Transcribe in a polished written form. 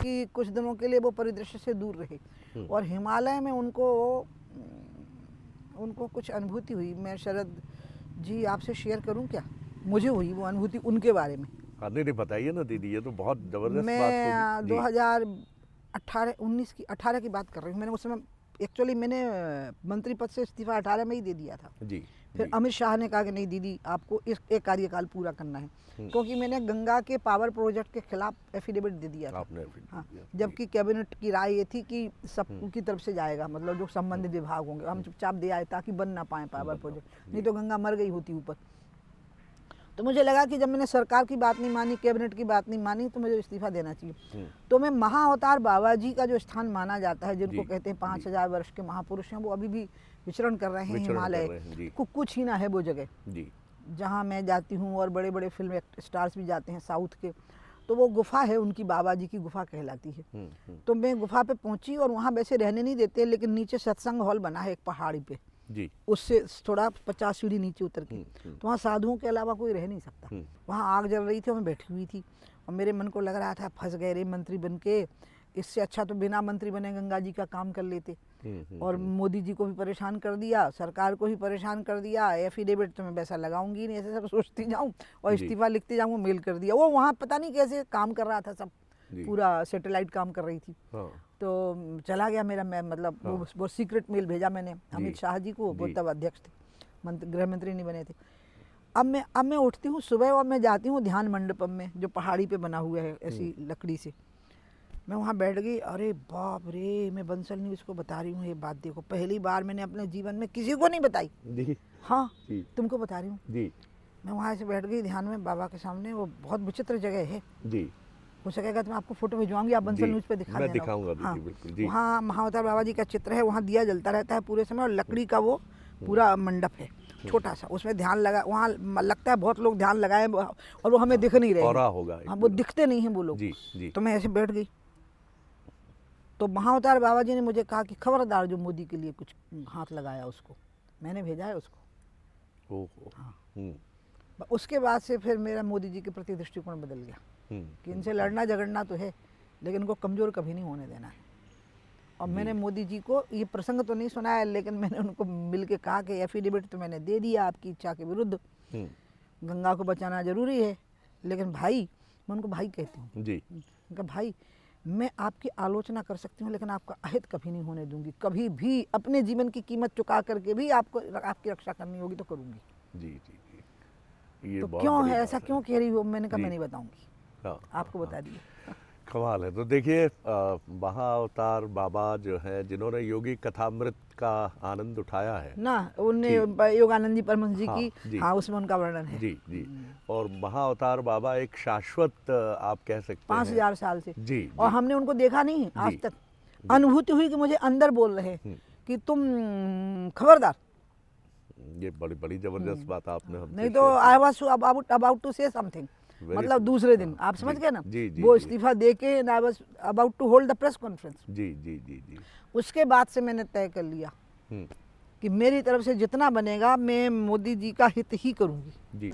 कि कुछ दिनों के लिए वो परिदृश्य से दूर रहे और हिमालय में उनको कुछ अनुभूति हुई। मैं शरद जी आपसे शेयर करूं क्या? मुझे हुई वो अनुभूति उनके बारे में। हाँ नहीं बताइए ना दीदी, ये तो बहुत जबरदस्त बात मैं होगी। 2018 की 18 की बात कर रही हूँ। मैंने उस समय एक्चुअली मैंने मंत्री पद से इस्तीफा 18 में ही दे दिया था। जी फिर जी। अमित शाह ने कहा कि नहीं दीदी आपको इस एक कार्यकाल पूरा करना है, क्योंकि मैंने गंगा के पावर प्रोजेक्ट के खिलाफ एफिडेविट दे दिया था। आपने हाँ, जबकि कैबिनेट की राय ये थी कि सबकी तरफ से जाएगा, मतलब जो संबंधित विभाग होंगे। हम चुपचाप दे आए ताकि बन ना पाए पावर प्रोजेक्ट, नहीं तो गंगा मर गई होती ऊपर। तो मुझे लगा कि जब मैंने सरकार की बात नहीं मानी, कैबिनेट की बात नहीं मानी, तो मुझे इस्तीफा देना चाहिए। तो मैं महाअवतार बाबा जी का जो स्थान माना जाता है, जिनको कहते हैं 5000 वर्ष के महापुरुष हैं, वो अभी भी विचरण कर रहे हैं हिमालय। कुछ ही ना है वो जगह जहाँ मैं जाती हूँ और बड़े बड़े फिल्म स्टार्स भी जाते हैं साउथ के। तो वो गुफा है उनकी, बाबा जी की गुफा कहलाती है। तो मैं गुफा पे पहुंची और वहाँ वैसे रहने नहीं देते, लेकिन नीचे सत्संग हॉल बना है एक पहाड़ी पे जी, उससे थोड़ा 50 सीढ़ी नीचे उतर के। तो वहाँ साधुओं के अलावा कोई रह नहीं सकता। वहाँ आग जल रही थी और मैं बैठी हुई थी और मेरे मन को लग रहा था फंस गए रे मंत्री बन के, इससे अच्छा तो बिना मंत्री बने गंगा जी का काम कर लेते। और मोदी जी को भी परेशान कर दिया, सरकार को भी परेशान कर दिया, एफिडेविट तो मैं वैसा लगाऊंगी नहीं, ऐसे सब सोचती जाऊँ और इस्तीफा लिखते जाऊँ। मेल कर दिया। वो वहाँ पता नहीं कैसे काम कर रहा था, सब पूरा सैटेलाइट काम कर रही थी। तो चला गया मेरा, मैं मतलब वो सीक्रेट मेल भेजा मैंने अमित शाह जी को। वो तब अध्यक्ष थे, गृह मंत्री नहीं बने थे। अब मैं उठती हूँ सुबह और मैं जाती हूँ ध्यान मंडपम में, जो पहाड़ी पे बना हुआ है ऐसी लकड़ी से। मैं वहाँ बैठ गई। अरे बाप रे, मैं बंसल न्यूज़ को बता रही हूँ ये बात, देखो पहली बार मैंने अपने जीवन में किसी को नहीं बताई। हाँ तुमको बता रही हूँ। मैं वहाँ से बैठ गई ध्यान में बाबा के सामने। वो बहुत विचित्र जगह है जी। हो सकेगा तो मैं आपको फोटो भिजवाऊंगी, आप बंसल न्यूज़ पे दिखा देना। दिखाऊंगा। हाँ, वहाँ महाअवतार बाबा जी का चित्र है, वहाँ दिया जलता रहता है पूरे समय और लकड़ी का वो पूरा मंडप है छोटा सा, उसमें ध्यान लगा। वहाँ लगता है बहुत लोग ध्यान लगाए और वो हमें दिख नहीं रहे होगा। हाँ, वो दिखते नहीं हैं वो लोग। तो मैं ऐसे बैठ गई। तो महाअवतार बाबा जी ने मुझे कहा कि खबरदार जो मोदी के लिए कुछ हाथ लगाया उसको, मैंने भेजा है उसको। हाँ। उसके बाद से फिर मेरा मोदी जी के प्रति दृष्टिकोण बदल गया कि इनसे लड़ना झगड़ना तो है, लेकिन इनको कमज़ोर कभी नहीं होने देना है। और मैंने मोदी जी को ये प्रसंग तो नहीं सुनाया, लेकिन मैंने उनको मिल के कहा कि एफिडेविट तो मैंने दे दिया आपकी इच्छा के विरुद्ध, गंगा को बचाना जरूरी है, लेकिन भाई, मैं उनको भाई कहती हूँ जी, उनका भाई, मैं आपकी आलोचना कर सकती हूँ लेकिन आपका अहित कभी नहीं होने दूंगी। कभी भी अपने जीवन की कीमत चुका करके भी आपको आपकी रक्षा करनी होगी तो करूँगी। जी जी जी। ये तो क्यों है ऐसा, क्यों कह रही हो? मैंने कहा मैं नहीं बताऊंगी, आपको बता दिया। कमाल है। तो देखिए महाअवतार बाबा जो है, जिन्होंने योगी कथामृत का आनंद उठाया है ना, उनने योगानंद जी परमहंस जी की, हाँ उसमें उनका वर्णन है जी जी। और महाअवतार बाबा एक शाश्वत आप कह सकते हैं 5000 साल से जी, और हमने उनको देखा नहीं आज तक। अनुभूति हुई कि मुझे अंदर बोल रहे कि तुम खबरदार। ये बड़ी बड़ी जबरदस्त बात आपने हमसे नहीं तो I was about to say something, मतलब दूसरे दिन आप समझ गए ना, वो इस्तीफा दे के I was about to hold the press conference. जी जी जी जी। उसके बाद से मैंने तय कर लिया कि मेरी तरफ से जितना बनेगा मैं मोदी जी का हित ही करूंगी जी।